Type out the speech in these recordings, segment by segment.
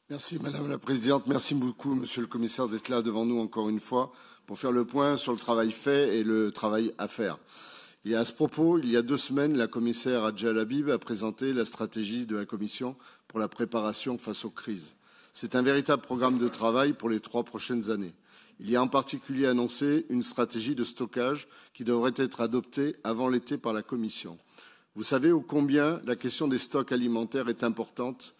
Merci Madame la Présidente. Merci beaucoup Monsieur le Commissaire d'être là devant nous encore une fois pour faire le point sur le travail fait et le travail à faire. Et à ce propos, il y a 2 semaines, la commissaire Hadja Habib a présenté la stratégie de la Commission pour la préparation face aux crises. C'est un véritable programme de travail pour les 3 prochaines années. Il y a en particulier annoncé une stratégie de stockage qui devrait être adoptée avant l'été par la Commission. Vous savez ô combien la question des stocks alimentaires est importante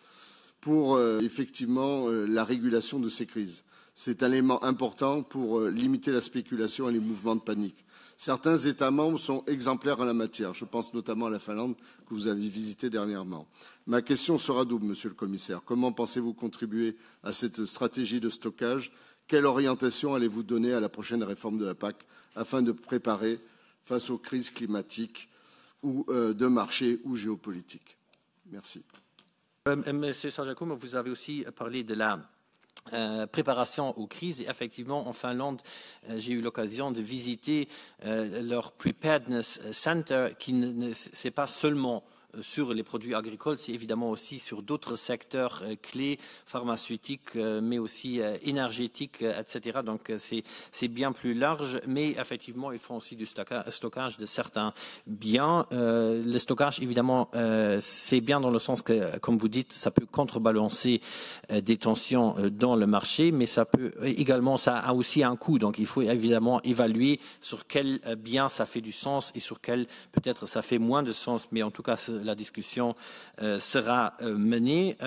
pour effectivement la régulation de ces crises. C'est un élément important pour limiter la spéculation et les mouvements de panique. Certains États membres sont exemplaires en la matière. Je pense notamment à la Finlande que vous avez visitée dernièrement. Ma question sera double, Monsieur le Commissaire. Comment pensez-vous contribuer à cette stratégie de stockage? Quelle orientation allez-vous donner à la prochaine réforme de la PAC afin de préparer face aux crises climatiques ou de marché ou géopolitiques? Merci. Monsieur Sarjakoum, vous avez aussi parlé de la préparation aux crises. Et effectivement, en Finlande, j'ai eu l'occasion de visiter leur Preparedness Center, qui ne c'est pas seulement sur les produits agricoles, c'est évidemment aussi sur d'autres secteurs clés, pharmaceutiques, mais aussi énergétiques, etc. Donc c'est bien plus large, mais effectivement, ils font aussi du stockage de certains biens. Le stockage, évidemment, c'est bien dans le sens que, comme vous dites, ça peut contrebalancer des tensions dans le marché, mais ça peut également, ça a aussi un coût. Donc il faut évidemment évaluer sur quel bien ça fait du sens et sur quel peut-être ça fait moins de sens, mais en tout cas la discussion sera menée.